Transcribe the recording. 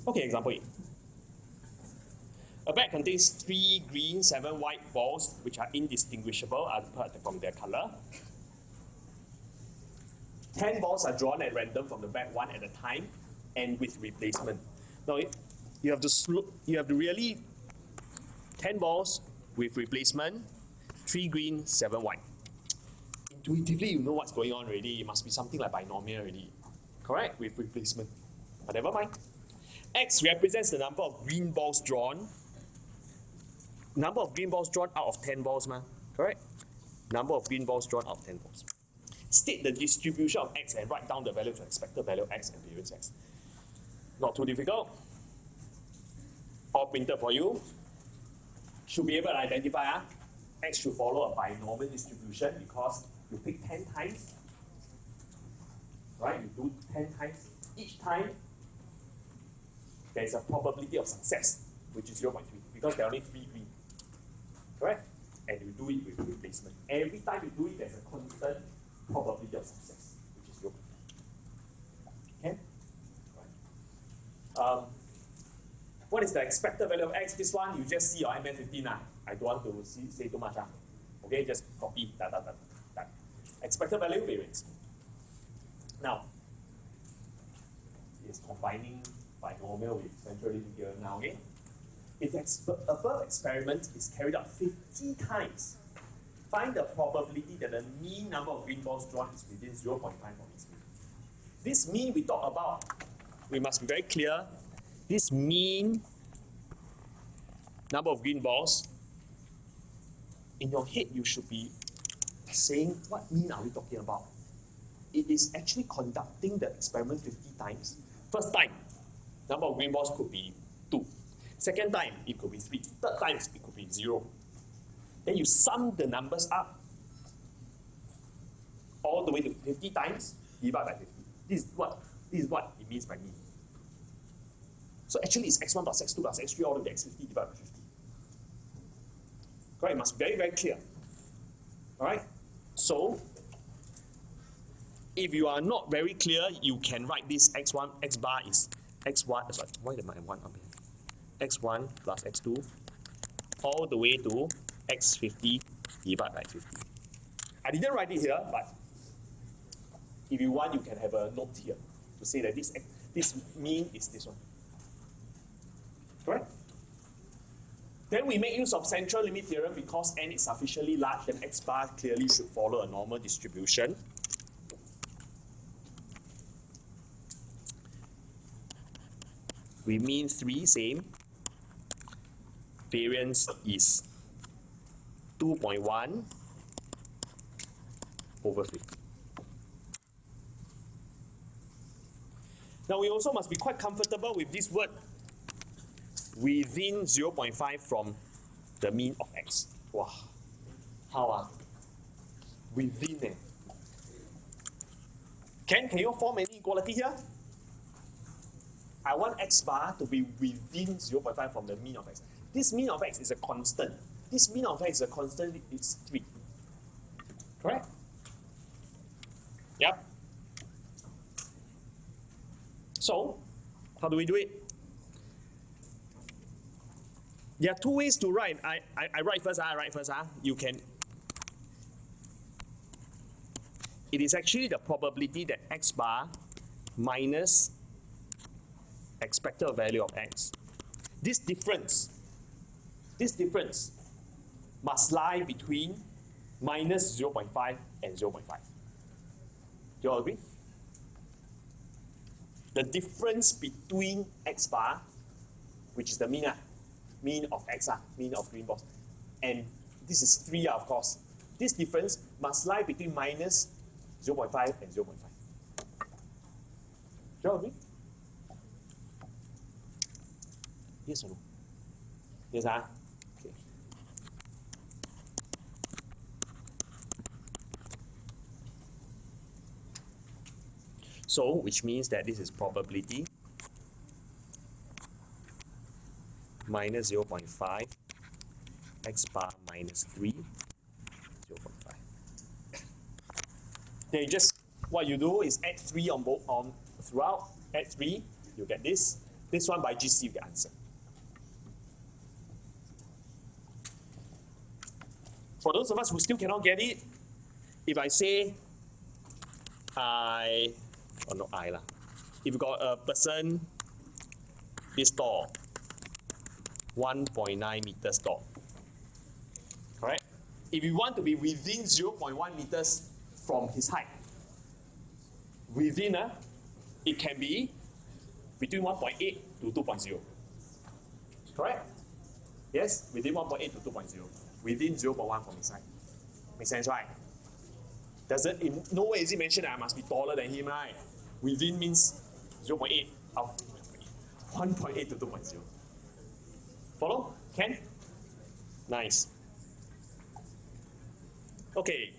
Okay, example A. A bag contains 3 green, 7 white balls, which are indistinguishable from their color. 10 balls are drawn at random from the bag, one at a time, and with replacement. Now, you have to really 10 balls with replacement, 3 green, 7 white. Intuitively, you know what's going on already. It must be something like binomial already. Correct? With replacement. But never mind. X represents the number of green balls drawn. Number of green balls drawn out of 10 balls, correct? Number of green balls drawn out of 10 balls. State the distribution of X and write down the value of expected value of X and variance X. Not too difficult. All printed for you. Should be able to identify X should follow a binomial distribution because you pick 10 times. Right? You do 10 times. Each time, there is a probability of success, which is 0.3, because there are only 3 green. Correct? And you do it with replacement. Every time you do it, there's a constant probability of success, which is 0.3. Okay? Right. What is the expected value of X? This one, you just see your MN15. I don't want to say too much. Okay, just copy. Expected value variance. Now, it's combining binomial with central limit theorem now, okay? If the above experiment is carried out 50 times, find the probability that the mean number of green balls drawn is within 0.5 of this mean. This mean we talk about, we must be very clear, this mean number of green balls, in your head you should be saying, what mean are we talking about? It is actually conducting the experiment 50 times. First time, number of green balls could be 2. Second time, it could be 3. Third time, it could be 0. Then you sum the numbers up all the way to 50 times, divide by 50. This is what it means by mean. So actually, it's x1 plus x2 plus x3 all the way to x50 divided by 50. Correct? It must be very, very clear. Alright? So, if you are not very clear, you can write this x1, x bar is x1, sorry, why am I 1 up here? X1 plus x2 all the way to x50 divided by 50. I didn't write it here, but if you want, you can have a note here to say that this mean is this one. Correct? Then we make use of central limit theorem because n is sufficiently large, then x bar clearly should follow a normal distribution. We mean 3, same. Variance is 2.1 over 50. Now we also must be quite comfortable with this word within 0.5 from the mean of x. Wow. How within Can you form any equality here? I want x bar to be within 0.5 from the mean of x. This mean of x is a constant. This mean of x is a constant, it's 3. Correct? Yep. So, how do we do it? There are 2 ways to write. I write first. You can. It is actually the probability that x bar minus expected value of x. This difference must lie between minus 0.5 and 0.5. Do you all agree? The difference between x bar, which is the mean of x, mean of green balls, and this is 3 of course. This difference must lie between minus 0.5 and 0.5. Do you all agree? Yes or no? Yes, okay. So, which means that this is probability minus 0.5, x bar minus 3, 0.5. Then you just, what you do is add 3 throughout, add 3, you get this. This one by GC you get answer. For those of us who still cannot get it, if I say if you got a person is tall, 1.9 meters tall, correct? If you want to be within 0.1 meters from his height, it can be between 1.8 to 2.0, correct? Yes, within 1.8 to 2.0, within 0.1 from his height. Make sense, right? In no way is it mentioned that I must be taller than him, right? Within means 0.8, 1.8 to 2.0. Follow? Can? Nice. Okay.